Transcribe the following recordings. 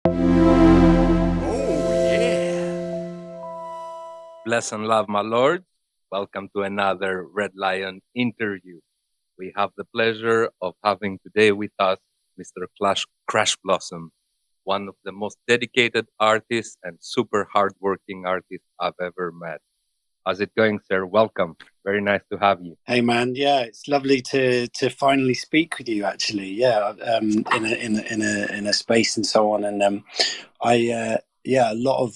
Oh, yeah. Bless and love, my lord. Welcome to another Red Lion interview. We have the pleasure of having today with us Mr. Crashblossom, one of the most dedicated artists and super hardworking artists I've ever met. How's it going, sir? Welcome. Very nice to have you. Hey man, yeah, it's lovely to finally speak with you. Actually, yeah, in a space and so on, and yeah, a lot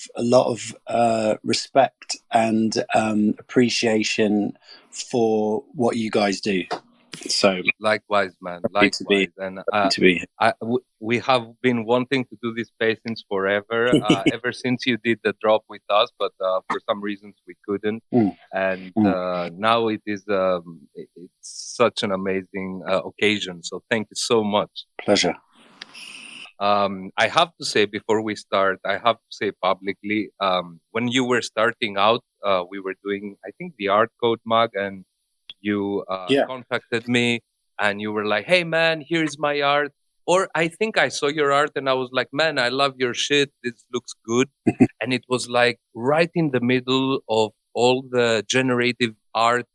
of respect and appreciation for what you guys do. So Likewise, man. happy to be Likewise, and to be we have been wanting to do this space since forever. here. Ever since you did the drop with us, but for some reasons we couldn't. Mm, And mm. now it's such an amazing occasion. So thank you so much. Pleasure. I have to say before we start, I have to say publicly, when you were starting out, we were doing, I think, the Art Code mug, and you Yeah. contacted me and you were like, hey man, here's my art. Or I think I saw your art and I was like, man, I love your shit. This looks good. And it was like right in the middle of all the generative art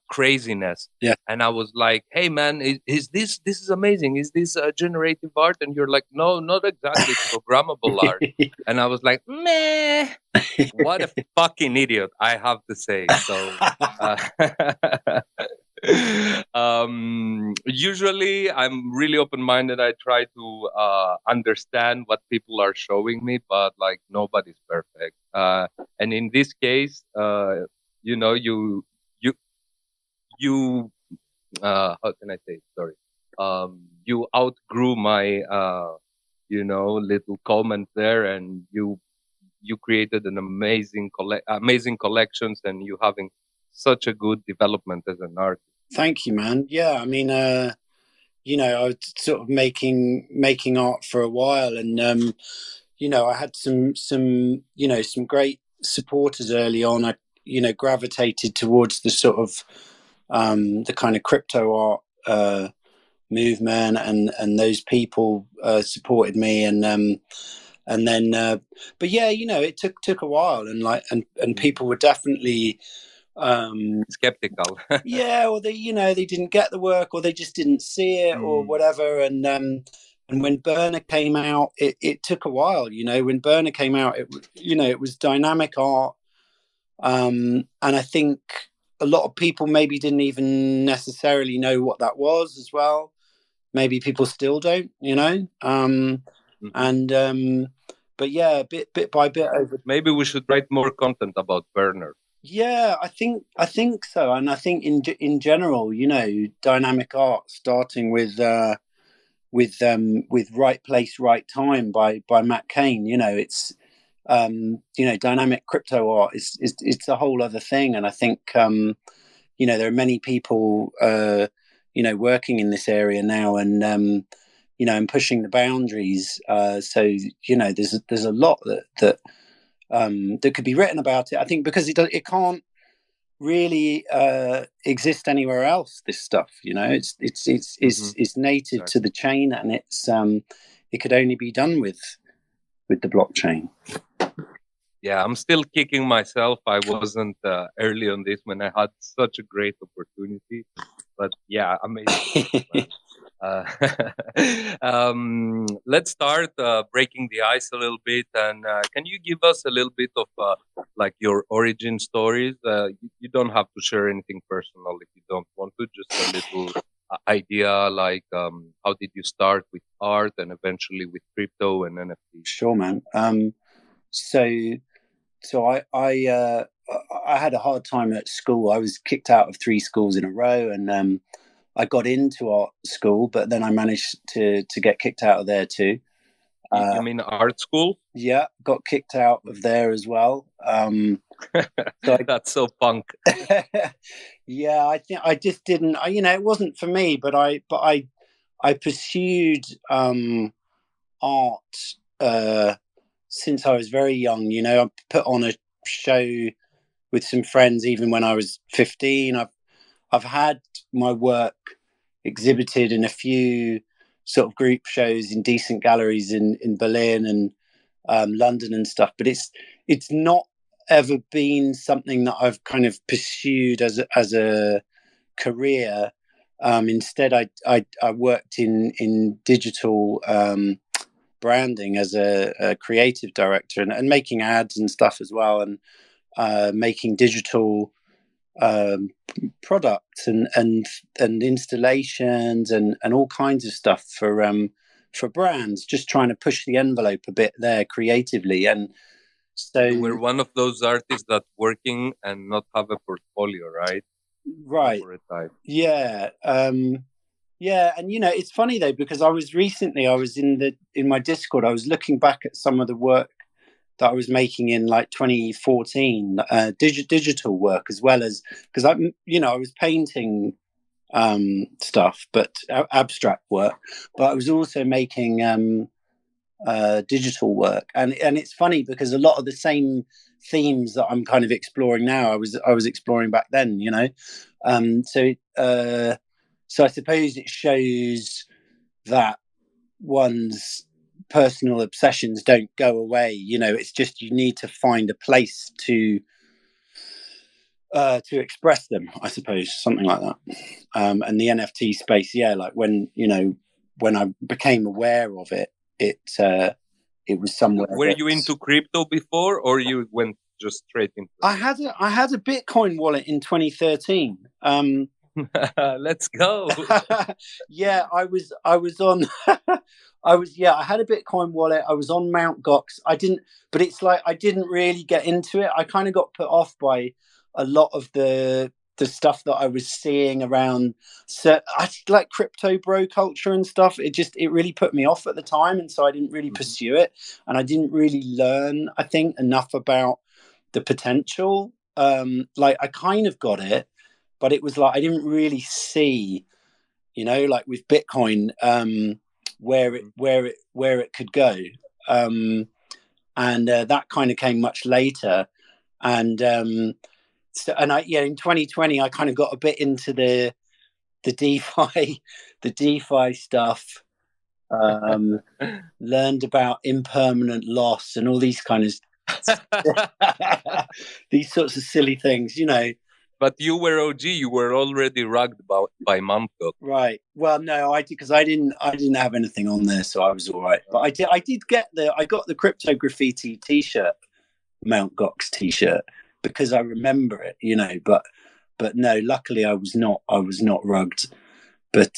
craziness. Yeah. And I was like, hey man, this is amazing. Is this generative art? And you're like, no, not exactly. It's programmable art. And I was like, meh, what a fucking idiot, I have to say. So usually I'm really open-minded. I try to understand what people are showing me, but like nobody's perfect. And in this case, you know, you how can I say it? Sorry. You outgrew my little comment there, and you created an amazing collections, and you having such a good development as an artist. Thank you, man. Yeah, I mean, I was sort of making art for a while, and I had some great supporters early on. I gravitated towards the sort of the kind of crypto art movement, and those people supported me, and then but yeah, it took a while, and people were definitely skeptical. yeah, or they didn't get the work, or they just didn't see it, or whatever. And when Burner came out, it took a while. When Burner came out, it was dynamic art, and I think a lot of people maybe didn't even necessarily know what that was as well. Maybe people still don't, and but yeah, bit by bit over. Maybe we should write more content about Burner. Yeah, I think so, and I think in general, dynamic art, starting with Right Place, Right Time by Matt Cain. It's dynamic crypto art is it's a whole other thing, and I think there are many people working in this area now, and and pushing the boundaries. So there's a lot that could be written about it. I think because it can't really exist anywhere else. This stuff, it's native to the chain, and it could only be done with the blockchain. Yeah, I'm still kicking myself. I wasn't early on this when I had such a great opportunity. But yeah, amazing. Let's start breaking the ice a little bit. And can you give us a little bit of like your origin stories? You don't have to share anything personal if you don't want to. Just a little idea, like how did you start with art and eventually with crypto and NFT? Sure, man. So I had a hard time at school. I was kicked out of 3 schools in a row, and I got into art school, but then I managed to get kicked out of there too. You mean art school? Yeah, got kicked out of there as well. That's so punk. Yeah, I think I just didn't. It wasn't for me. But I pursued art since I was very young. I put on a show with some friends even when I was 15. I've had my work exhibited in a few sort of group shows in decent galleries in Berlin, London and stuff. But it's not ever been something that I've kind of pursued as a career. Instead, I worked in digital branding as a creative director, and making ads and stuff as well, and making digital products and installations and all kinds of stuff for brands, just trying to push the envelope a bit there creatively. And so You were one of those artists that working and not have a portfolio, right? right, For a time. yeah, yeah. And it's funny though, because I was in my Discord, I was looking back at some of the work that I was making in like 2014, digital work, as well as, because I was painting stuff, but abstract work, but I was also making digital work, and it's funny because a lot of the same themes that I'm kind of exploring now, I was exploring back then, so so I suppose it shows that one's personal obsessions don't go away. It's just you need to find a place to express them, I suppose, something like that. And the NFT space, yeah, like when I became aware of it, it was somewhere. Were you into crypto before, or you went just straight into it? I had a Bitcoin wallet in 2013. Let's go. Yeah, I was on I had a Bitcoin wallet. I was on Mt. Gox. But it's like I didn't really get into it. I kind of got put off by a lot of the stuff that I was seeing around. So I like crypto bro culture and stuff. It really put me off at the time, and so I didn't really pursue it, and I didn't really learn, I think, enough about the potential. Like I kind of got it, but it was like I didn't really see, like with Bitcoin, where it could go, and that kind of came much later. And in 2020 I kind of got a bit into the DeFi the DeFi stuff. Learned about impermanent loss and all these kind of these sorts of silly things, But you were OG. You were already rugged by Mumco. Right. Well, no, I did, because I didn't have anything on there, so I was all right. But I did get I got the crypto graffiti T-shirt, Mount Gox T-shirt, because I remember it, But no, luckily I was not rugged. But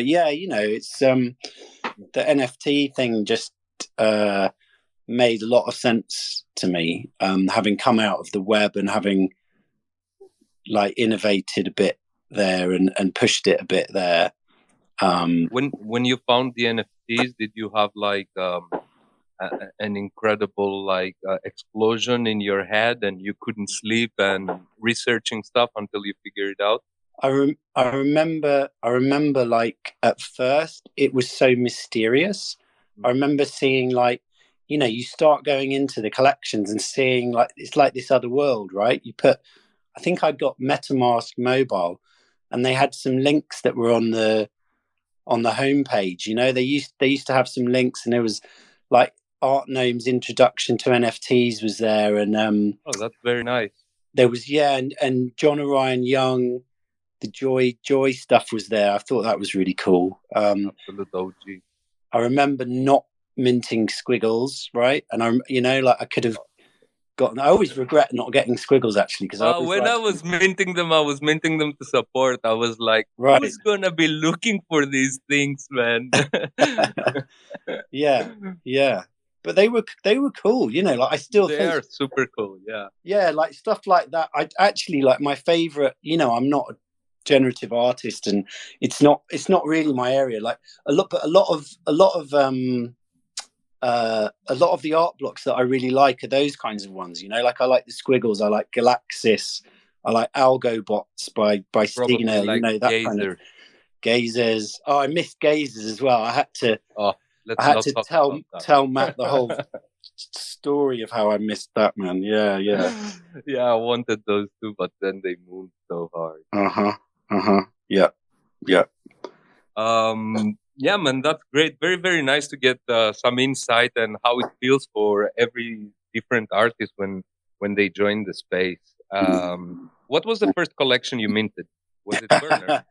yeah, it's the NFT thing just made a lot of sense to me, having come out of the web and having like innovated a bit there and pushed it a bit there. When you found the NFTs, did you have like an incredible explosion in your head, and you couldn't sleep and researching stuff until you figure it out? I remember like at first it was so mysterious. I remember seeing like, you start going into the collections and seeing like it's like this other world, right? I think I got MetaMask mobile, and they had some links that were on the homepage. They used to have some links, and there was like Art Gnome's introduction to NFTs was there, and oh, that's very nice. There was and John Orion Young, the Joy stuff was there. I thought that was really cool. Absolute OG. I remember not minting squiggles, right? And I could have gotten. I always regret not getting squiggles, actually, because I was minting them, I was minting them to support. I was like, right, who's gonna be looking for these things, man? yeah. But they were cool, like I still they are super cool, yeah, like stuff like that. I actually like my favorite. I'm not a generative artist, and it's not really my area. Like a lot of the art blocks that I really like are those kinds of ones. Like I like the squiggles, I like Galaxis, I like Algobots by Stina. Like that Gazer. kind of Gazers. Oh, I missed Gazers as well. I had to tell Matt the whole story of how I missed that, man. Yeah. Yeah, I wanted those too, but then they moved so hard. Yeah. Yeah, man, that's great. Very, very nice to get some insight and how it feels for every different artist when they join the space. What was the first collection you minted? Was it Burner?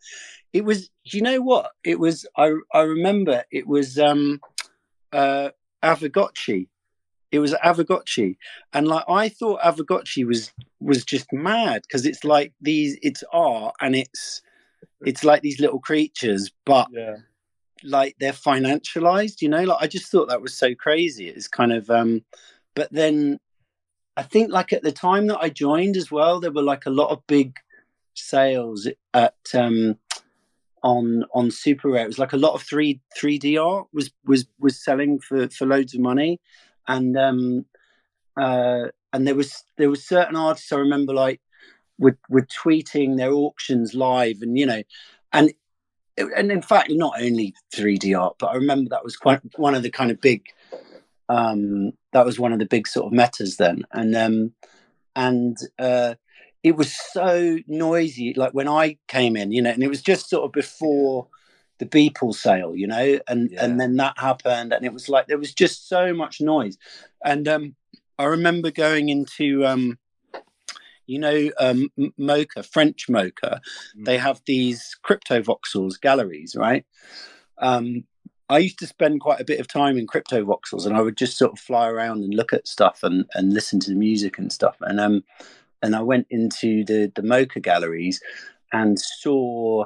It was, you know what? It was, I remember it was uh Avogotchi. It was Avogotchi. And like I thought Avogotchi was just mad because it's like these it's art and it's like these little creatures, but Yeah, like they're financialized, you know? Like I just thought that was so crazy. It's kind of but then I think like at the time that I joined as well, there were like a lot of big sales at on Super Rare. It was like a lot of three D art was selling for loads of money, and there was certain artists I remember like were tweeting their auctions live, and you know, and and in fact not only 3D art, but I remember that was quite one of the kind of big that was one of the big sort of metas then, and it was so noisy. Like when I came in, you know, and it was just sort of before the Beeple sale, you know, and yeah, then that happened, and it was like there was just so much noise, and I remember going into you know, Mocha, French Mocha, they hmm have these crypto voxels galleries, right? Um, I used to spend quite a bit of time in crypto voxels, and I would just sort of fly around and look at stuff and listen to the music and stuff. And I went into the Mocha galleries and saw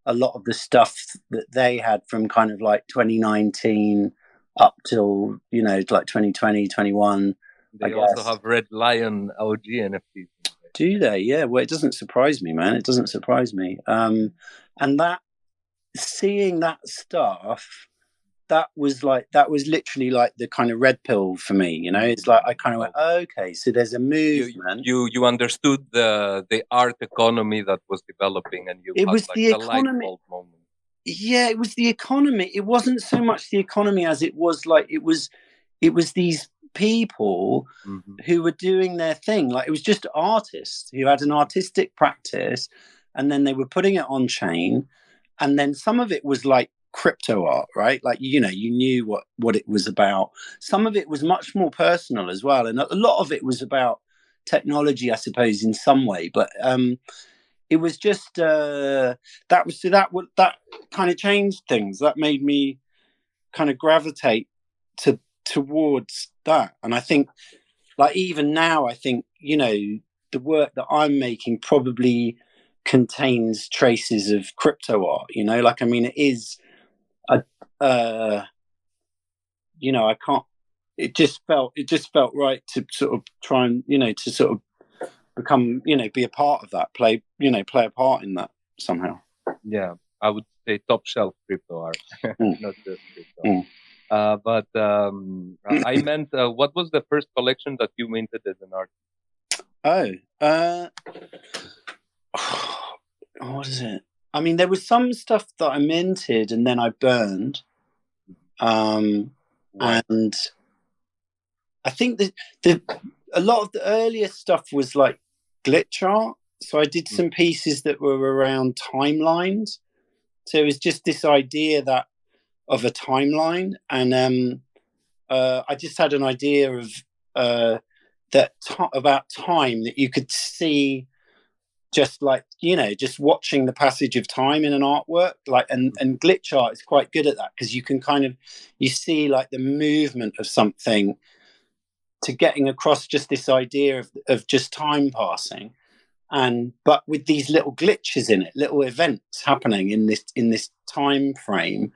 a lot of the stuff that they had from kind of like 2019 up till you know like 2020, 21, I They also guess. have Red Lion OG NFTs. Do they? Yeah. Well, it doesn't surprise me, man. It doesn't surprise me. And that seeing that stuff, that was literally like the kind of red pill for me. You know, it's like I kind of went, Oh, oh, okay, so there's a movement. you understood the art economy that was developing, and you It had was like the the light economy. bulb moment. Yeah, it was the economy. It wasn't so much the economy as it was like it was these people Hmm who were doing their thing. Like it was just artists who had an artistic practice, and then they were putting it on chain, and then some of it was like crypto art, right? Like you know, you knew what it was about. Some of it was much more personal as well, and a lot of it was about technology, I suppose, in some way. But it was just that was so that kind of changed things. That made me kind of gravitate to towards that, and I think like even now I think you know the work that I'm making probably contains traces of crypto art, you know, like I mean it is a you know I can't it just felt right to sort of try and you know to sort of become you know be a part of that, play you know play a part in that somehow. Yeah, I would say top shelf crypto art, Mm, not just crypto art. mm. But I meant, what was the first collection that you minted as an artist? Oh, what is it? I mean, there was some stuff that I minted and then I burned. Um, Why? and I think that the a lot of the earlier stuff was like glitch art. So I did Mm, some pieces that were around timelines. So it was just this idea that of a timeline, and I just had an idea of uh, about time that you could see just like you know just watching the passage of time in an artwork like and glitch art is quite good at that because you can kind of you see like the movement of something to getting across just this idea of just time passing and but with these little glitches in it little events happening in this time frame.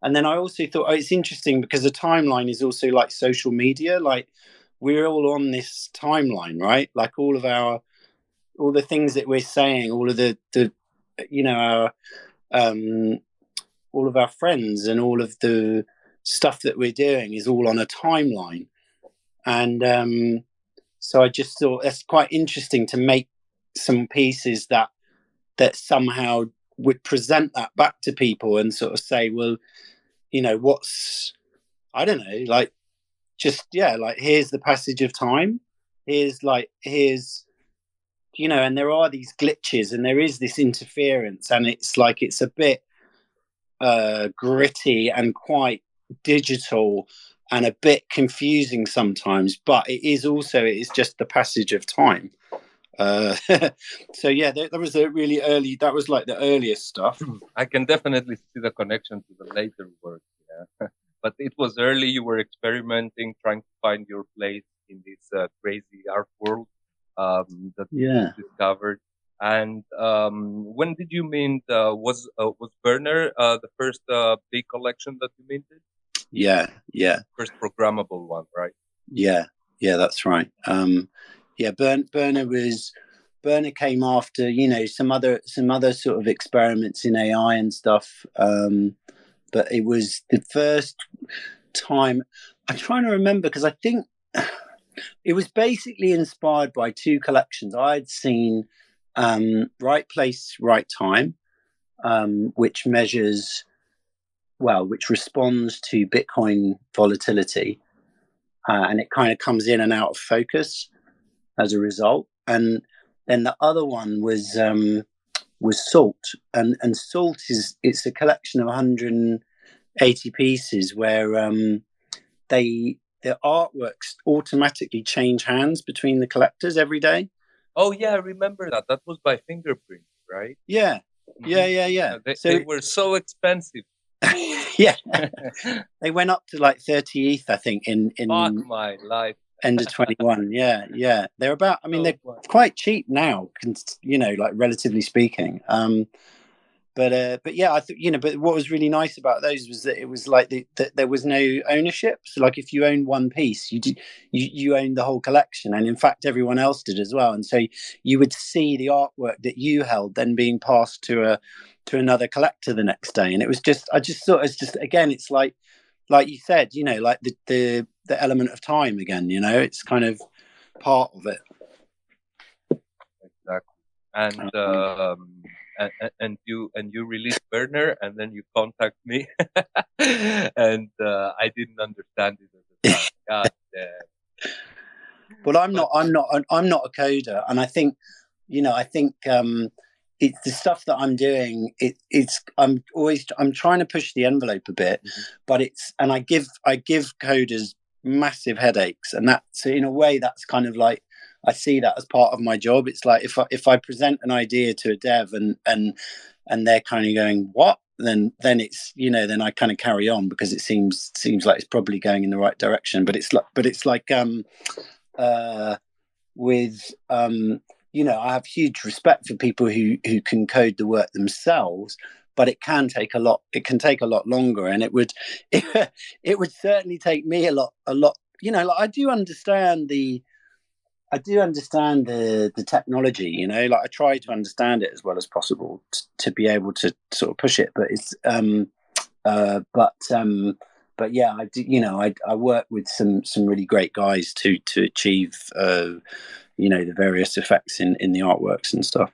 And then I also thought oh, it's interesting because the timeline is also like social media, like we're all on this timeline, right? Like all the things that we're saying, all of the you know our all of our friends and all of the stuff that we're doing is all on a timeline. And so I just thought that's quite interesting to make some pieces that somehow would present that back to people and sort of say, well, you know, what's I don't know, like just yeah, like here's the passage of time. Here's you know, and there are these glitches and there is this interference, and it's like it's a bit gritty and quite digital and a bit confusing sometimes, but it is just the passage of time. uh so yeah, there was a really early, that was like the earliest stuff. I can definitely see the connection to the later work. Yeah. But it was early. You were experimenting, trying to find your place in this crazy art world that you Yeah, discovered. And when did you mint? Was Burner the first big collection that you minted? yeah, yeah, First programmable one, right? yeah, yeah, that's right. Yeah, Burner came after, some other sort of experiments in AI and stuff. But it was the first time. I'm trying to remember, because I think it was basically inspired by two collections I'd seen. Right Place, Right Time, which measures, well, which responds to Bitcoin volatility, and it kind of comes in and out of focus as a result. And then the other one was Salt, and Salt is, it's a collection of 180 pieces where the artworks automatically change hands between the collectors every day. Oh yeah, I remember that. That was by fingerprint, right? Yeah, yeah, Hmm. yeah, yeah. They So were so expensive. yeah, they went up to like 30 ETH, I think, Fuck in my life. end of 21. Yeah, yeah. They're about, I mean, So they're much. quite cheap now, like relatively speaking. But yeah, I think, but what was really nice about those was that it was like that there was no ownership. So like if you own one piece, you owned the whole collection, and in fact everyone else did as well. And so you would see the artwork that you held then being passed to another collector the next day. And it was just, I just thought, it's just, again, it's like you said, like the element of time again. It's kind of part of it. Exactly. And Um, you release Werner, and then you contact me, and I didn't understand it at the time. God damn! But I'm But not. I'm not a coder, and I think it's the stuff that I'm doing. I'm trying to push the envelope a bit, mhm. but I give coders massive headaches, and that's, in a way, that's kind of like, I see that as part of my job. It's like if I present an idea to a dev, and they're kind of going, what, then it's, then I kind of carry on, because it seems like it's probably going in the right direction. But it's like uh, with I have huge respect for people who can code the work themselves, but it can take a lot longer, and it would certainly take me a lot. Like, I do understand the technology. Like, I try to understand it as well as possible to be able to sort of push it. But it's uh, but um, but yeah, I do. I work with some really great guys to achieve the various effects in the artworks and stuff.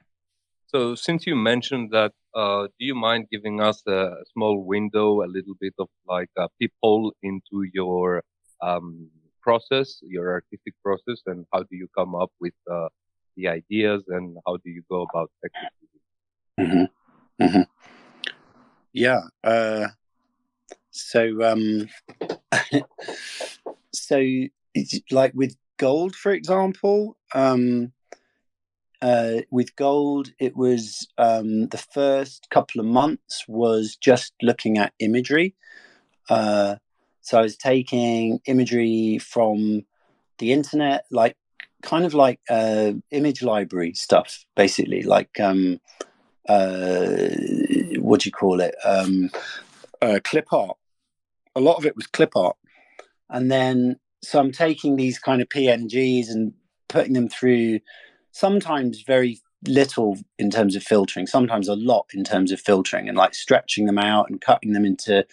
so since you mentioned that, do you mind giving us a small window, a little bit of like a peephole into your um, process, your artistic process, and how do you come up with the ideas, and how do you go about executing? Hmm. Hmm. Yeah. So so like with gold, for example. With gold, it was, the first couple of months was just looking at imagery. Uh, so I was taking imagery from the internet, like kind of like image library stuff, basically, like uh, what do you call it? Clip art. A lot of it was clip art, and then so I'm taking these kind of PNGs and putting them through, sometimes very little in terms of filtering, sometimes a lot in terms of filtering, and like stretching them out and cutting them into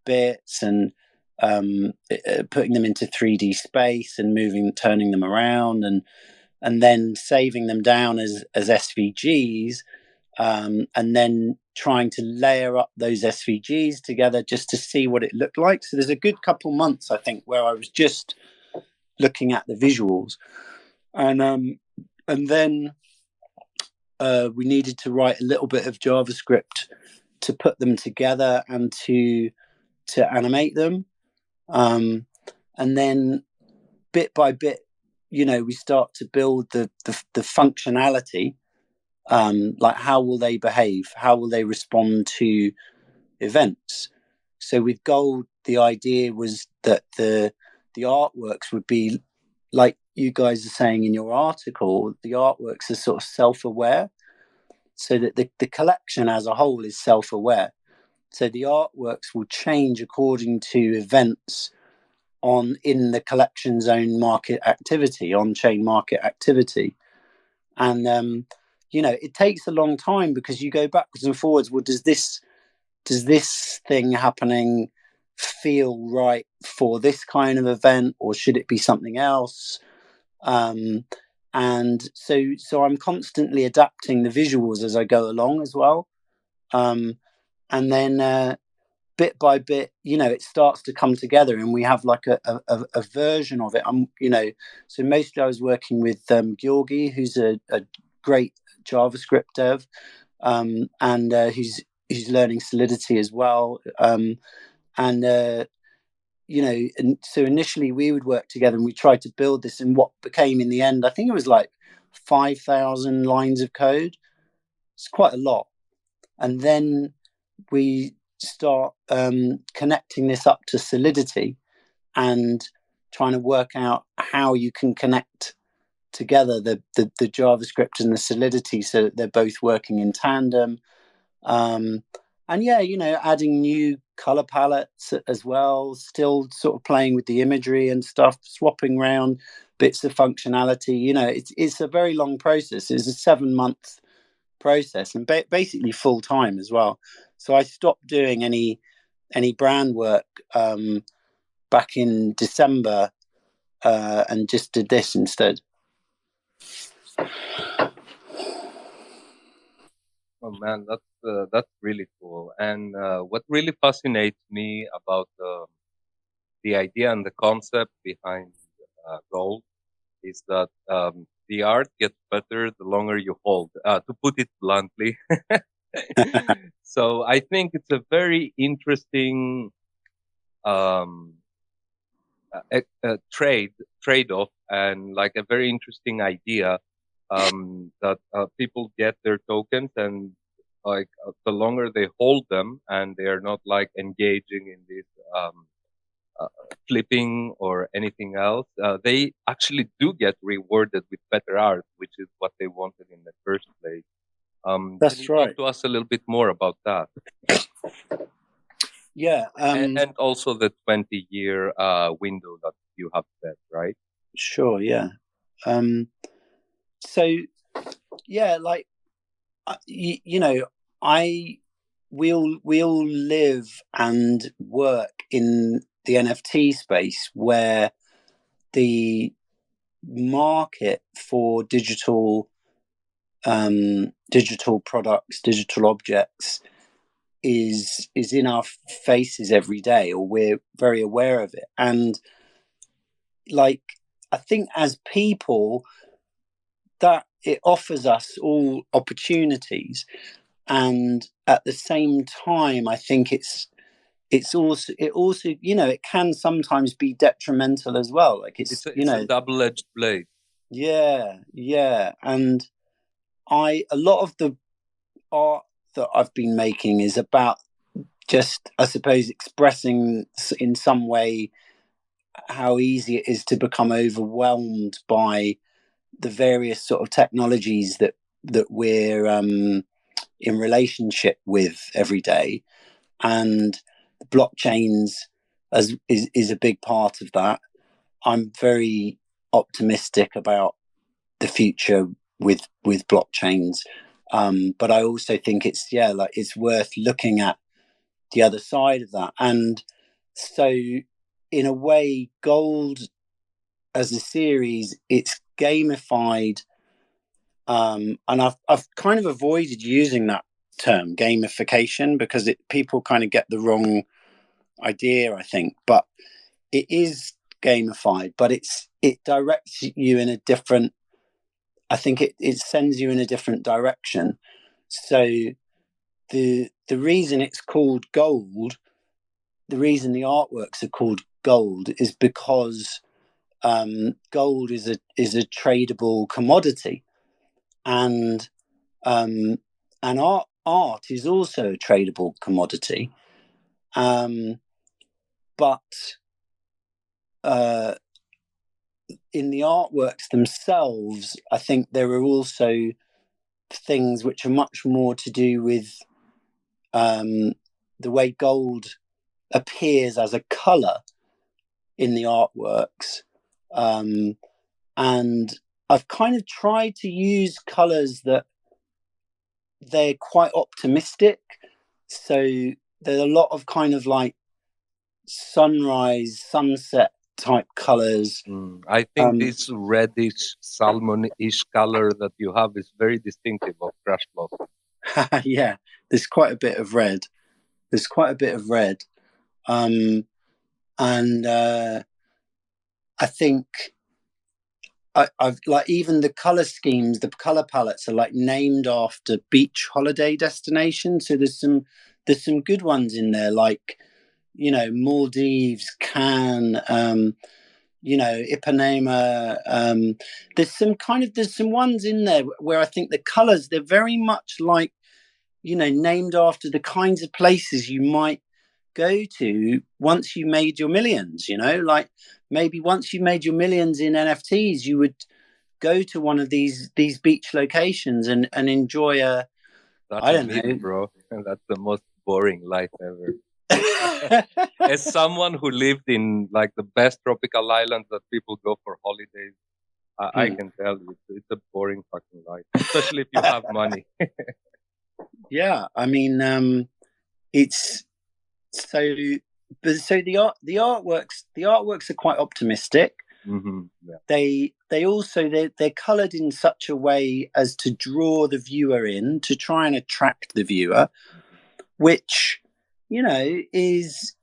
bits, and putting them into 3D space and turning them around, and then saving them down as SVGs, and then trying to layer up those SVGs together just to see what it looked like. So there's a good couple months, I think, where I was just looking at the visuals, and then we needed to write a little bit of JavaScript put them together and to animate them. And then bit by bit, we start to build the functionality. Like, how will they behave? How will they respond to events? So with gold, the idea was that the artworks would be, like you guys are saying in your article, the artworks are sort of self-aware, so that the collection as a whole is self-aware. So the artworks will change according to events in the collection's own market activity, on-chain market activity. And it takes a long time, because you go backwards and forwards. Well, does this thing happening feel right for this kind of event, or should it be something else? And so I'm constantly adapting the visuals as I go along as well. And then bit by bit, it starts to come together, and we have like a version of it. So mostly I was working with Georgi, who's a great JavaScript dev, and who's learning Solidity as well. And so initially we would work together, and we tried to build this in what became, in the end, I think it was like 5,000 lines of code. It's quite a lot. And then we start connecting this up to Solidity, and trying to work out how you can connect together the JavaScript and the Solidity, so that they're both working in tandem. And adding new color palettes as well, still sort of playing with the imagery and stuff, swapping around bits of functionality. It's a very long process. It's a 7-month process, and basically full time as well. So I stopped doing any brand work back in December, and just did this instead. Oh man, that's really cool. And what really fascinates me about the idea and the concept behind gold is that the art gets better the longer you hold. To put it bluntly, so I think it's a very interesting um, trade off, and like a very interesting idea, that people get their tokens, and like the longer they hold them and they are not like engaging in this uh, flipping or anything else, they actually do get rewarded with better art, which is what they wanted in the first place. Can That's you talk right. to us a little bit more about that? Yeah. And also the 20-year window that you have set, right? Sure. Yeah. So yeah, like I we all live and work in the NFT space, where the market for digital products, digital objects, is in our faces every day, or we're very aware of it. And like, I think as people, that it offers us all opportunities, and at the same time, I think it also it can sometimes be detrimental as well. Like, It's a double-edged blade. yeah. And a lot of the art that I've been making is about, just, I suppose, expressing in some way how easy it is to become overwhelmed by the various sort of technologies that we're in relationship with every day. And blockchains is a big part of that. I'm very optimistic about the future with blockchains, but I also think it's worth looking at the other side of that. And so, in a way, gold as a series, it's gamified, and I've kind of avoided using that term gamification, because people kind of get the wrong idea, I think. But it is gamified, but it directs you in a different. I think it sends you in a different direction. So the reason it's called gold, the reason the artworks are called gold, is because gold is a tradable commodity, and art is also a tradable commodity, but in the artworks themselves, I think there are also things which are much more to do with the way gold appears as a color in the artworks. And I've kind of tried to use colors that they're quite optimistic. So there's a lot of kind of like sunrise, sunset type colors. I think this reddish, salmon-ish color that you have is very distinctive of Crashblossom. Yeah, there's quite a bit of red. There's quite a bit of red. And I think I've like, even the color schemes, the color palettes are like named after beach holiday destinations. So there's some good ones in there, like, you know, Maldives, Cannes, you know, Ipanema. There's some ones in there where I think the colors, they're very much like, you know, named after the kinds of places you might go to once you made your millions, you know, like maybe once you made your millions in NFTs, you would go to one of these beach locations and enjoy a, That's I a don't myth, know. bro. That's the most boring life ever. As someone who lived in like the best tropical islands that people go for holidays, I can tell you it's a boring fucking life, especially if you have money. Yeah, I mean, it's so, but so the artworks are quite optimistic. Yeah. They also they're colored in such a way as to draw the viewer in, to try and attract the viewer, which, you know, is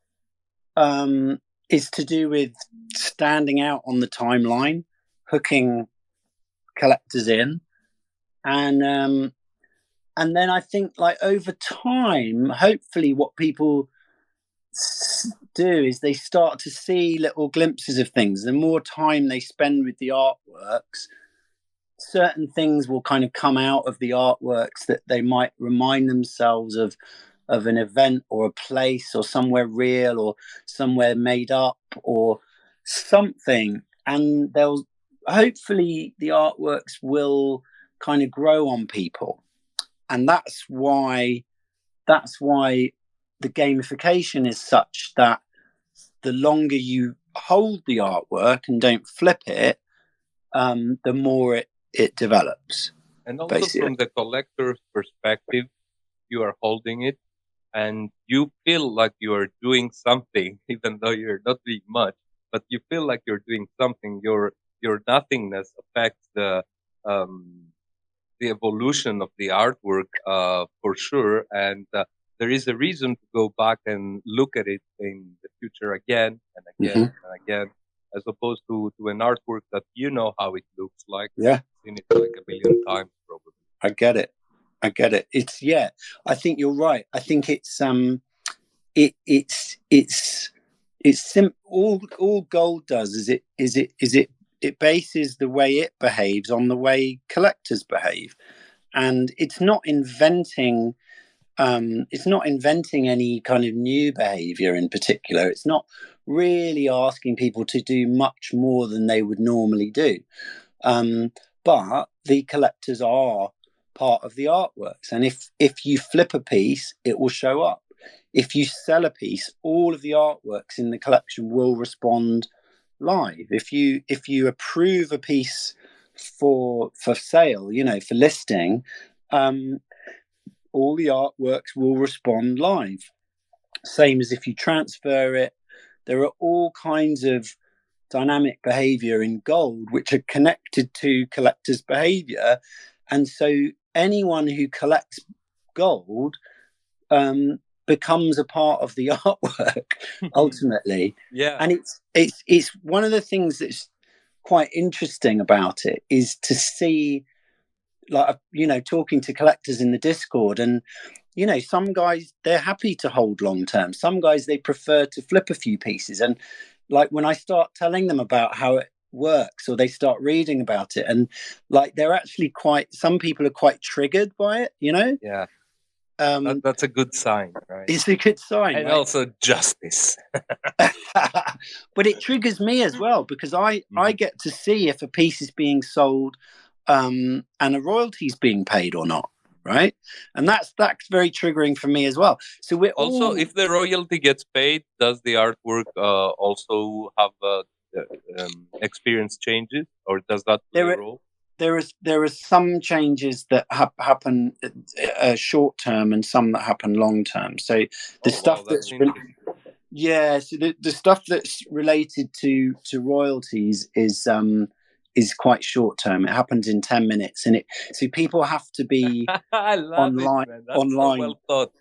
to do with standing out on the timeline, hooking collectors in, and then I think, like, over time, hopefully, what people do is they start to see little glimpses of things. The more time they spend with the artworks, certain things will kind of come out of the artworks that they might remind themselves of an event or a place or somewhere real or somewhere made up or something, and they'll, hopefully the artworks will kind of grow on people. And that's why the gamification is such that the longer you hold the artwork and don't flip it, the more it develops, And also basically. from the collector's perspective, you are holding it and you feel like you are doing something, even though you're not doing much, but you feel like you're doing something. Your nothingness affects um, the evolution of the artwork for sure. And there is a reason to go back and look at it in the future again and again Mm-hmm. and again, as opposed to an artwork that you know how it looks like. Yeah, Seen it like a million times probably. I get it. It's, yeah. I think you're right. I think it's all gold does is it bases the way it behaves on the way collectors behave, and it's not inventing any kind of new behavior in particular. It's not really asking people to do much more than they would normally do. But the collectors are part of the artworks, and if you flip a piece, it will show up. If you sell a piece, all of the artworks in the collection will respond live. If you approve a piece for sale, you know, for listing, um, all the artworks will respond live. Same as if you transfer it. There are all kinds of dynamic behavior in gold which are connected to collectors' behavior, and so anyone who collects gold becomes a part of the artwork ultimately. Yeah. And it's one of the things that's quite interesting about it is to see, like, you know, talking to collectors in the Discord, and some guys, they're happy to hold long term. Some guys, they prefer to flip a few pieces. And like when I start telling them about how it works, or they start reading about it, and like they're actually some people are quite triggered by it, Yeah. um That's a good sign, right? it's a good sign, And right? also justice. But it triggers me as well, because I Mhm. get to see if a piece is being sold, and a royalty is being paid or not, right? And that's very triggering for me as well. So we're Also, all if the royalty gets paid, does the artwork also have experience changes, or does that play a there. role? There are some changes that happen short term, and some that happen long term. So the Oh wow, stuff that's interesting. so the stuff that's related to royalties is quite short term. It happens in 10 minutes, and so people have to be I love it, online man. That's so online. well thought.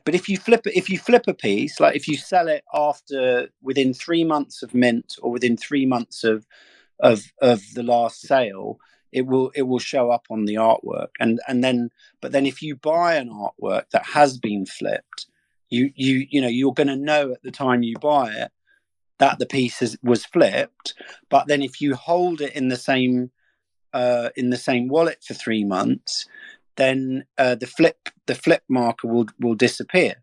But if you flip a piece, like if you sell it within 3 months of mint, or within 3 months of the last sale, it will show up on the artwork. But then if you buy an artwork that has been flipped, you're going to know at the time you buy it that the piece was flipped. But then if you hold it in the same wallet for 3 months, then the flip marker will disappear.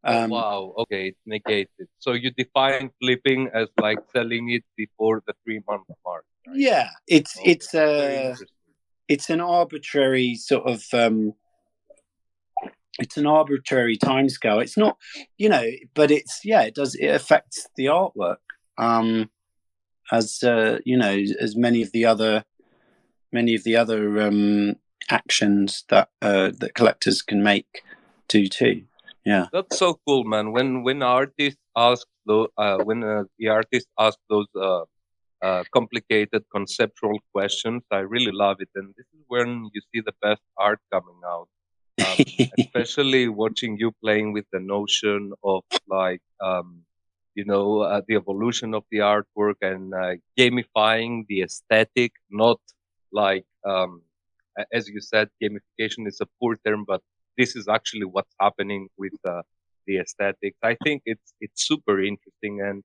Oh wow, okay, it's negated. So you define flipping as like selling it before the 3 month mark, right? Yeah, Okay, that's very interesting. it's an arbitrary sort of it's an arbitrary timescale. It's not, but it affects the artwork, as as many of the other actions that collectors can make do too. Yeah. That's so cool, man. When artists ask the artist asks those complicated conceptual questions, I really love it, and this is when you see the best art coming out. Especially watching you playing with the notion of like the evolution of the artwork, and gamifying the aesthetic, not like as you said, gamification is a poor term, but this is actually what's happening with the aesthetics. I think it's super interesting, and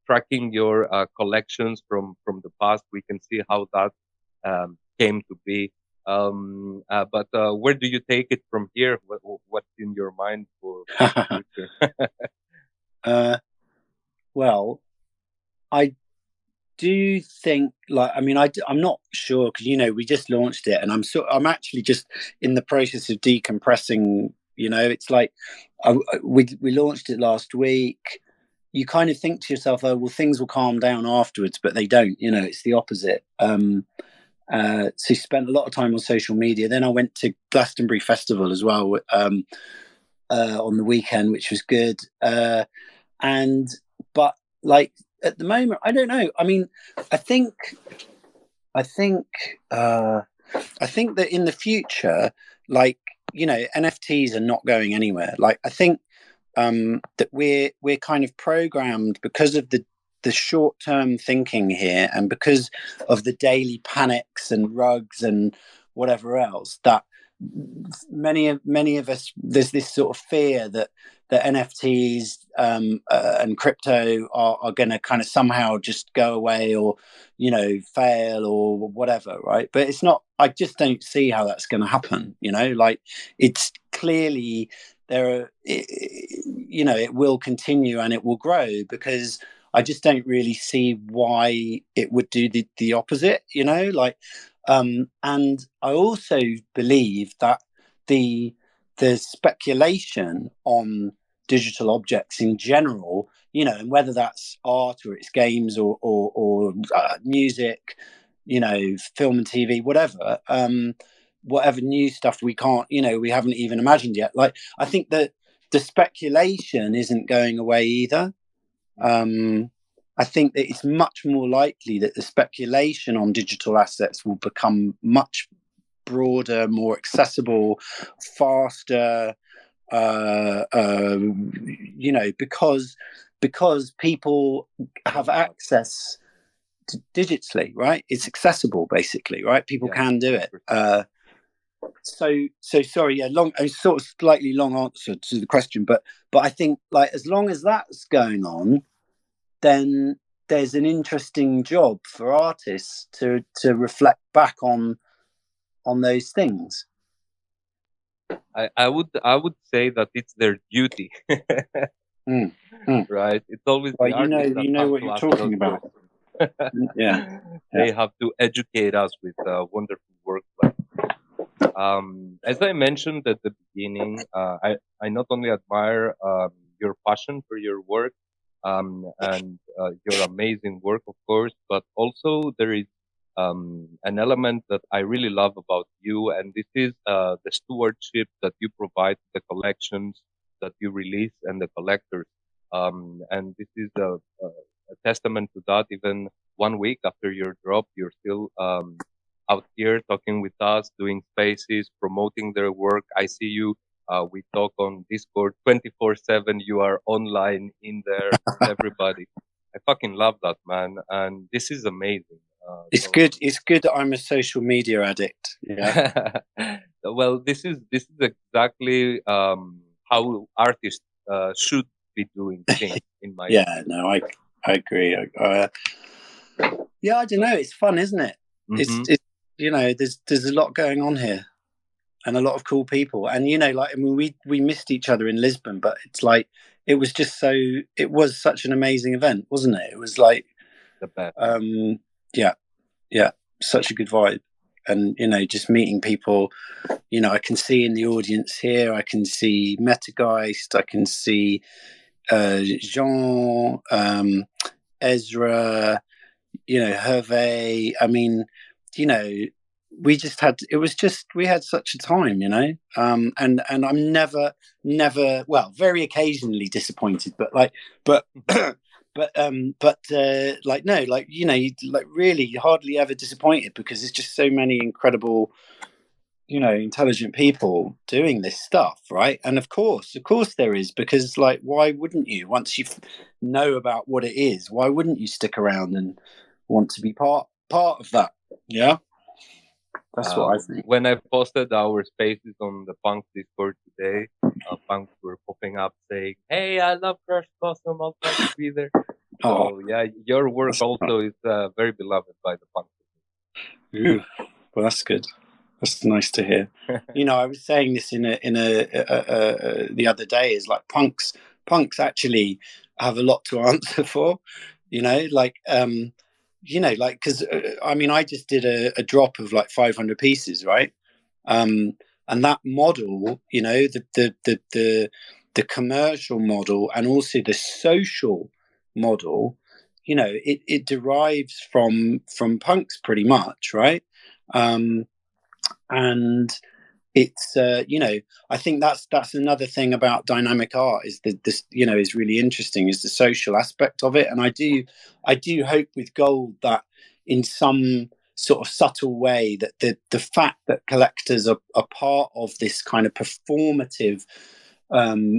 tracking your collections from the past, we can see how that came to be. But where do you take it from here? What's in your mind for the future? Well, I do think, like, I mean, I'm not sure, because we just launched it, and I'm actually just in the process of decompressing. It's like we launched it last week. You kind of think to yourself, oh well, things will calm down afterwards, but they don't. It's the opposite. So spent a lot of time on social media. Then I went to Glastonbury Festival as well, on the weekend, which was good. And but like at the moment, I don't know. I mean, I think I think I think that in the future, like, NFTs are not going anywhere. Like, I think that we're kind of programmed, because of the short term thinking here, and because of the daily panics and rugs and whatever else, that many of us, there's this sort of fear that NFTs, and crypto are going to kind of somehow just go away, or fail, or whatever, right? But it's not. I just don't see how that's going to happen. Like, it's clearly there are, it will continue and it will grow, because I just don't really see why it would do the opposite. Like, and I also believe that the speculation on digital objects in general, and whether that's art, or it's games, or music, film and TV, whatever, whatever new stuff we haven't even imagined yet. Like, I think that the speculation isn't going away either. I think that it's much more likely that the speculation on digital assets will become much broader, more accessible, faster, because people have access digitally, right? It's accessible, basically, right? People Yeah, can do it. So sorry, yeah, long, a sort of slightly long answer to the question, but I think like as long as that's going on, then there's an interesting job for artists to reflect back on those things. I would say that it's their duty, Mm, mm. right? It's always Well, the artists that you know have what to you're ask those talking about. questions. Yeah, yeah. They have to educate us with wonderful work. Like, as I mentioned at the beginning, I not only admire your passion for your work and your amazing work, of course, but also there is an element that I really love about you, and this is the stewardship that you provide to the collections that you release and the collectors. And this is a testament to that. Even 1 week after your drop, you're still out here talking with us, doing spaces, promoting their work. I see you. We talk on Discord 24/7. You are online in there with everybody. I fucking love that, man. And this is amazing. It's So, good. It's good that I'm a social media addict. Yeah, well, this is exactly how artists should be doing things, in my yeah. opinion. No, I agree. Yeah, I don't know. It's fun, isn't it? Hmm. It's you know, there's a lot going on here and a lot of cool people. And you know, like I mean, we missed each other in Lisbon, but it's like it was just so. It was such an amazing event, wasn't it? It was like, The best. yeah, yeah, such a good vibe. And you know, just meeting people. You know, I can see in the audience here. I can see Metageist. I can see Jean, Ezra. You know, Hervé. I mean, you know, we just had. It was just we had such a time. You know, and I'm never well, very occasionally disappointed, but like, but. Like no, like you know, like really hardly ever disappointed because there's just so many incredible, you know, intelligent people doing this stuff, right? And of course there is, because like why wouldn't you, once you know about what it is, why wouldn't you stick around and want to be part of that? Yeah, that's what I think. When I posted our spaces on the Punk Discord today, punks were popping up saying, "Hey, I love Crashblossom. I'll try to be there." Oh, So yeah, your work also is very beloved by the punk. ooh, well, that's good. That's nice to hear. You know, I was saying this in a the other day, is like punks actually have a lot to answer for. You know, like you know, like because I mean, I just did a drop of like 500 pieces, right? Um, and that model, you know, the commercial model and also the social model, you know, it derives from punks pretty much, right? Um, and it's you know, I think that's another thing about dynamic art, is that this, you know, is really interesting, is the social aspect of it. And I do hope with gold that in some sort of subtle way that the fact that collectors are part of this kind of performative,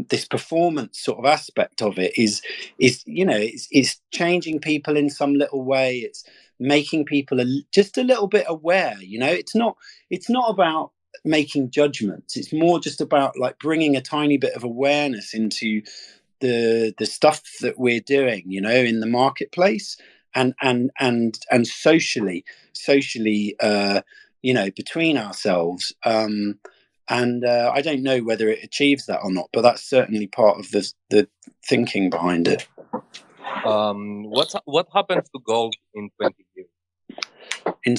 this performance sort of aspect of it is you know, it's changing people in some little way. It's making people just a little bit aware. You know, it's not about making judgments. It's more just about like bringing a tiny bit of awareness into the stuff that we're doing, you know, in the marketplace, and socially, you know, between ourselves. And I don't know whether it achieves that or not, but that's certainly part of the thinking behind it. What happens to gold in 20 years? In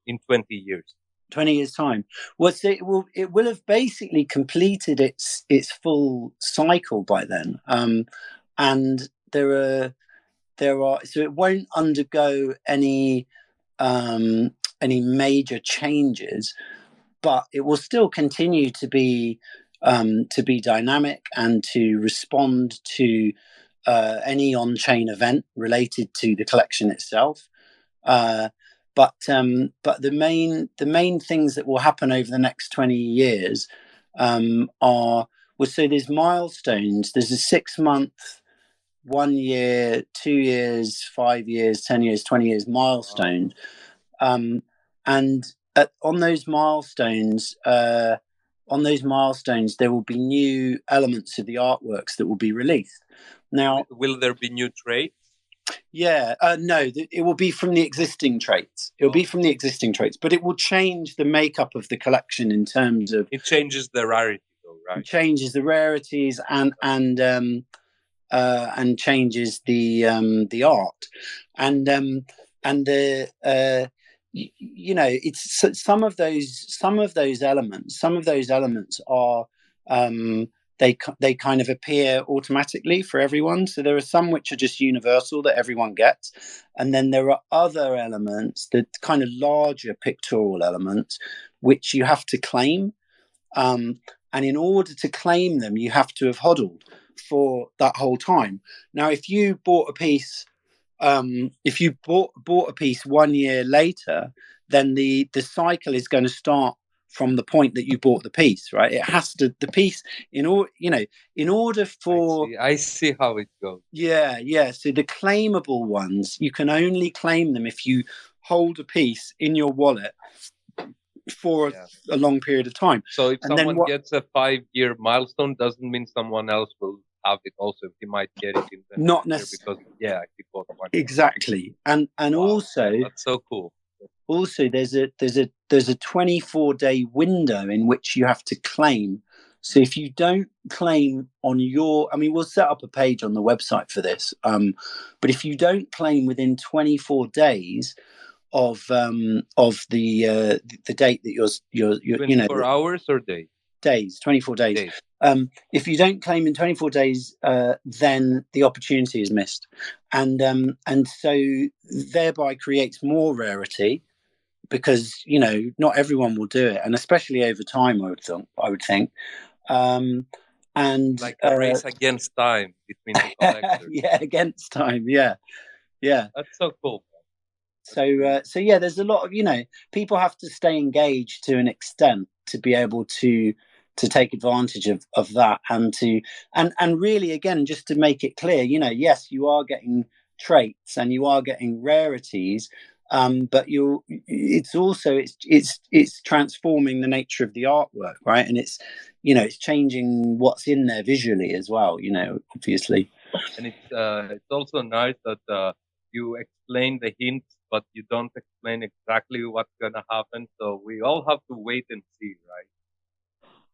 In 20 years. 20 years time, well, so it will have basically completed its full cycle by then. And there are so it won't undergo any major changes, but it will still continue to be dynamic and to respond to any on-chain event related to the collection itself. Uh, but the main things that will happen over the next 20 years are, well, so there's milestones. There's a 6 month, 1 year, 2 years, 5 years, 10 years, 20 years Wow. milestone. Um, and on those milestones, there will be new elements of the artworks that will be released. Now, will there be new traits? Yeah, no, it will be from the existing traits. It will be from the existing traits, but it will change the makeup of the collection in terms of. It changes the rarity, though, right? It changes the rarities and changes the art, and the you know, it's some of those elements are they kind of appear automatically for everyone. So there are some which are just universal that everyone gets, and then there are other elements, the kind of larger pictorial elements, which you have to claim. And in order to claim them, you have to have hodled for that whole time. Now, if you bought a piece, if you bought a piece 1 year later, then the cycle is going to start from the point that you bought the piece, right? It has to the piece in order for. I see how it goes. Yeah. So the claimable ones, you can only claim them if you hold a piece in your wallet for a long period of time. So if someone gets a 5-year milestone, doesn't mean someone else will have it also. He might get it in the not necessarily because he bought one. Exactly. And also that's so cool. Also there's a 24-day window in which you have to claim. So if you don't claim on we'll set up a page on the website for this. But if you don't claim within 24 days of the date that you're 24 hours or days? Days, 24 days. If you don't claim in 24 days, then the opportunity is missed, and so thereby creates more rarity, because not everyone will do it, and especially over time, I would think. And like a race against time between the collectors. Yeah, against time. Yeah. That's so cool. So yeah, there's a lot of people have to stay engaged to an extent to be able to take advantage of that, and really, again, just to make it clear, yes, you are getting traits and you are getting rarities, but it's also it's transforming the nature of the artwork, right? And it's changing what's in there visually as well, obviously. And it's also nice that you explain the hints, but you don't explain exactly what's gonna happen. So we all have to wait and see, right?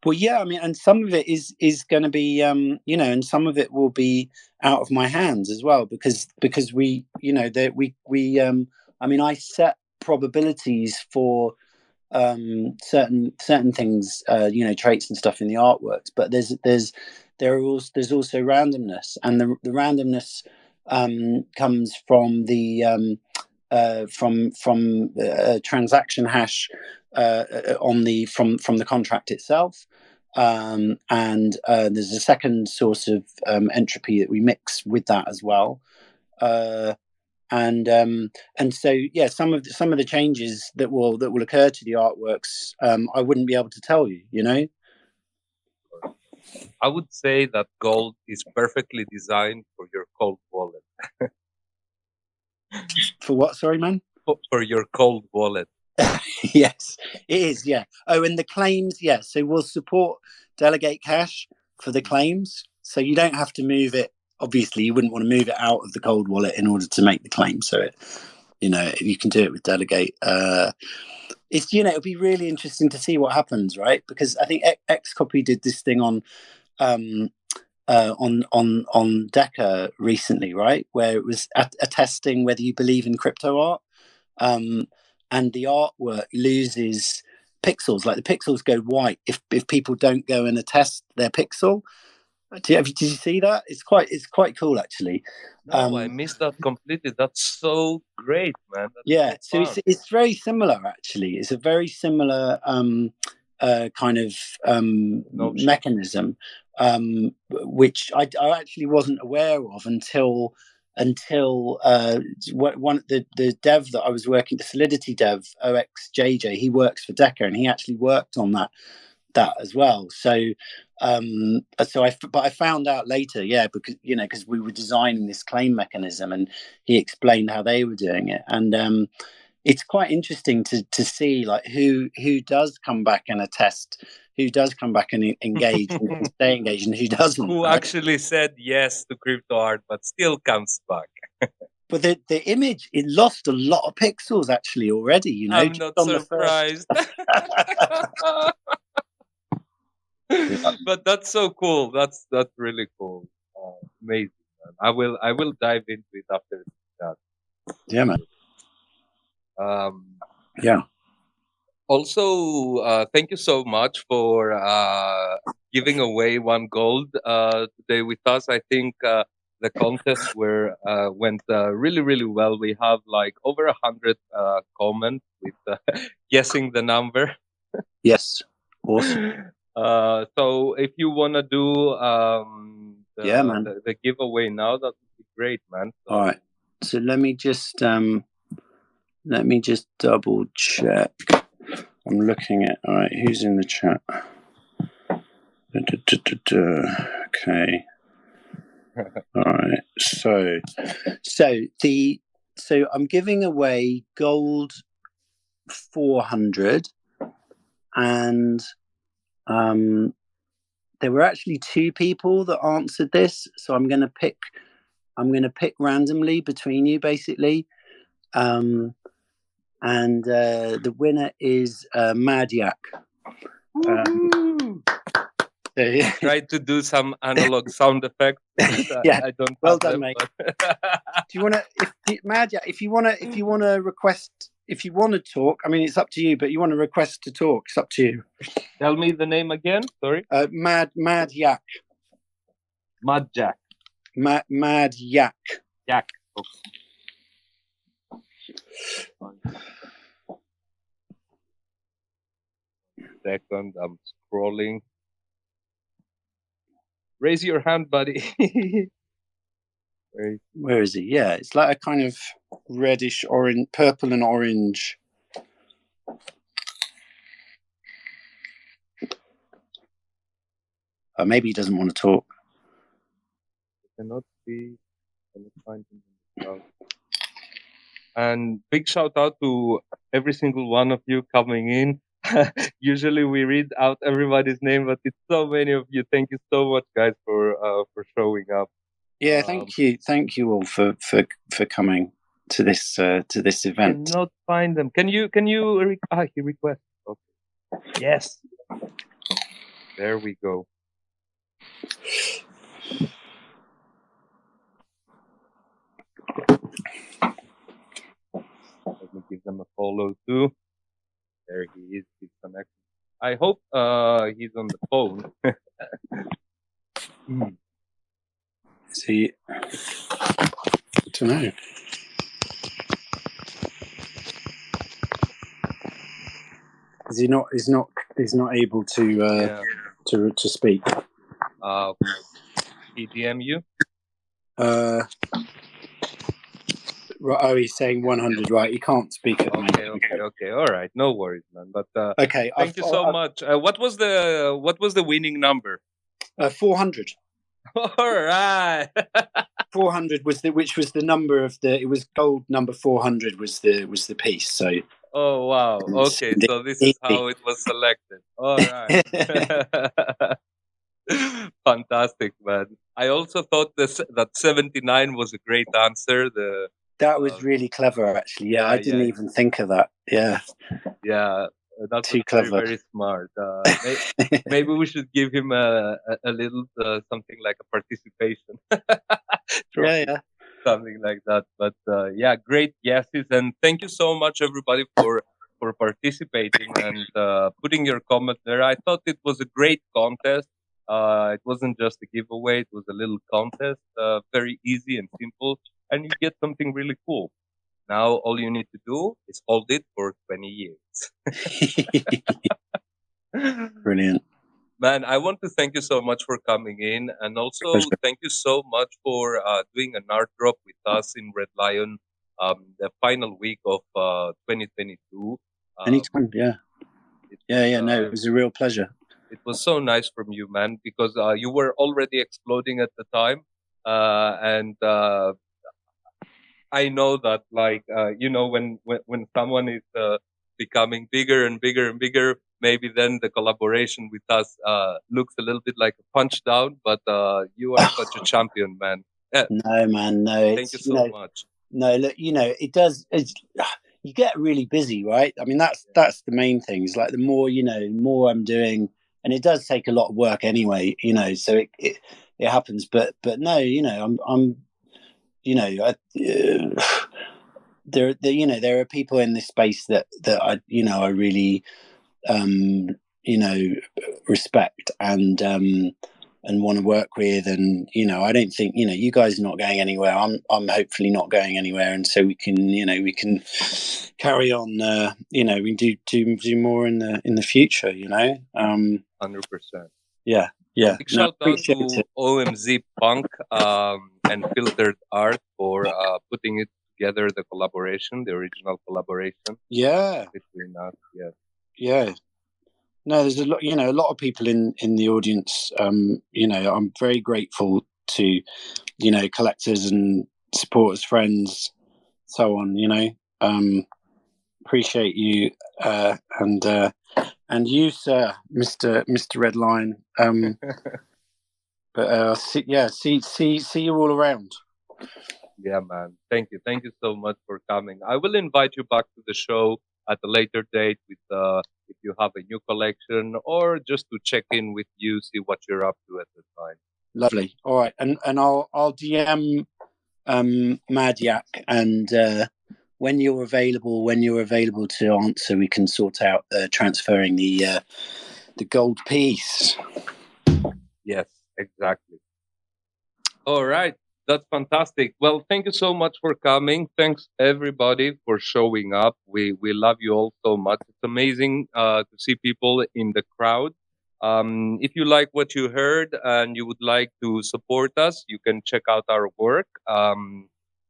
Well, yeah, and some of it is going to be, and some of it will be out of my hands as well, because we, I set probabilities for certain things, traits and stuff in the artworks, but there's also randomness, and the randomness comes from the transaction hash from the contract itself, and there's a second source of entropy that we mix with that as well, and so yeah, some of the changes that will occur to the artworks, I wouldn't be able to tell you. I would say that gold is perfectly designed for your cold wallet. For what? Sorry, man. For your cold wallet. Yes, it is. Yeah. Oh, and the claims. Yeah. So we'll support Delegate Cash for the claims. So you don't have to move it. Obviously, you wouldn't want to move it out of the cold wallet in order to make the claim. So you can do it with Delegate. It's it'll be really interesting to see what happens, right? Because I think Xcopy did this thing on Deca recently, right, where it was attesting whether you believe in crypto art. And the artwork loses pixels. Like the pixels go white if people don't go and attest their pixel. Did you see that? It's quite cool, actually. No, I missed that completely. That's so great, man. That's so it's very similar, actually. It's a very similar kind of mechanism, which I actually wasn't aware of until one the dev that I was working, the Solidity dev, OXJJ, he works for Deca, and he actually worked on that as well. So but I found out later, because we were designing this claim mechanism, and he explained how they were doing it, and it's quite interesting to see like who does come back and attest, who does come back and engage and stay engaged, and who doesn't. Who right? actually said yes to crypto art, but still comes back. But the image, it lost a lot of pixels actually already. You know, I'm just not on surprised. Yeah. But that's so cool. That's really cool. Amazing. Man. I will dive into it after that. Yeah, man. Um, Yeah. Also, thank you so much for giving away one gold today with us. I think the contest went really, really well. We have like over 100 comments with guessing the number. Yes. Awesome. So if you want to do Yeah, man. the giveaway now, that would be great, man. So, All right. So let me just double check. I'm looking at. All right. Who's in the chat? Okay. All right. So I'm giving away gold 400, and there were actually two people that answered this, so I'm going to pick randomly between you, basically. And the winner is Mad Yak. Tried to do some analog sound effects. Yeah, I don't well have done, them. mate. But Do you want to, Mad Yak? If you want to request, if you want to talk, I mean, it's up to you. But you want to request to talk, it's up to you. Tell me the name again. Sorry. Mad Yak. Mad Jack. Mad Yak. Yak. Second, I'm scrolling. Raise your hand, buddy. Where is he? Yeah, it's like a kind of reddish orange, purple and orange. Maybe he doesn't want to talk. I cannot see. I cannot find him in the crowd. And big shout out to every single one of you coming in. Usually we read out everybody's name, but it's so many of you. Thank you so much, guys, for showing up. Yeah, thank you all for coming to this event. Cannot find them. Can you he requested. Okay. Yes. There we go. Let me give them a follow too. There he is. He's connected. I hope he's on the phone. Is he? I don't know. Is he not? He's not able to to speak. He DM you. Right, oh, he's saying 100. Right, he can't speak at the moment. Okay. All right, no worries, man. But okay, thank you so much. What was the winning number? 400. All right. 400 was which was the number of the. It was gold number 400 was the piece. So. Oh wow. Okay, so this is how it was selected. All right. Fantastic, man. I also thought that 79 was a great answer. That was really clever, actually. Yeah, I didn't even think of that. Yeah. Yeah, that's too clever. Very, very smart. Maybe we should give him a little something like a participation. Yeah. Something like that. But yeah, great guesses, and thank you so much, everybody, for participating and putting your comment there. I thought it was a great contest. It wasn't just a giveaway; it was a little contest, very easy and simple, and you get something really cool. Now, all you need to do is hold it for 20 years. Brilliant. Man, I want to thank you so much for coming in. And also, thank you so much for doing an art drop with us in Red Lion the final week of 2022. Anytime, yeah. No, it was a real pleasure. It was so nice from you, man, because you were already exploding at the time. And I know that, like, when someone is becoming bigger and bigger and bigger, maybe then the collaboration with us looks a little bit like a punch down. But you are such a champion, man. Yeah, No, man, no. thank you It's so much. no. Look, it does. You get really busy, right? I mean, that's the main thing. It's like the more the more I'm doing, and it does take a lot of work anyway. So it happens. But no, I'm there are people in this space that I really um, respect and want to work with, and I don't think you guys are not going anywhere. I'm hopefully not going anywhere, and so we can carry on. We do more in the future. 100%. Yeah, yeah. Big No, shout out appreciate to it. OMZ Punk and Filtered Art for putting it together, the collaboration, the original collaboration Yeah, between us. Yeah. yeah. No, there's a lot of people in the audience. I'm very grateful to collectors and supporters, friends, so on. Appreciate you and you, sir, Mister Red Lion. But see you all around. Yeah, man. Thank you. Thank you so much for coming. I will invite you back to the show at a later date with if you have a new collection or just to check in with you, see what you're up to at the time. Lovely. All right, and I'll DM Mad Yak, and when you're available to answer, we can sort out transferring the gold piece. Yes, exactly. All right. That's fantastic. Well, thank you so much for coming. Thanks everybody for showing up. We love you all so much. It's amazing to see people in the crowd. If you like what you heard and you would like to support us, you can check out our work.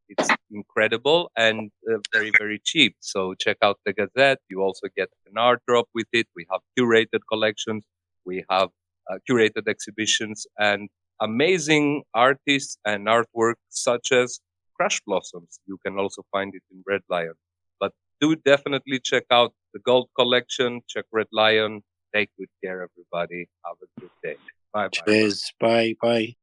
It's incredible and very, very cheap. So check out the Gazette. You also get an art drop with it. We have curated collections. We have curated exhibitions and amazing artists and artwork such as Crashblossoms. You can also find it in Red Lion. But do definitely check out the gold collection. Check Red Lion. Take good care, everybody. Have a good day. Bye bye. Cheers. Bye. Bye.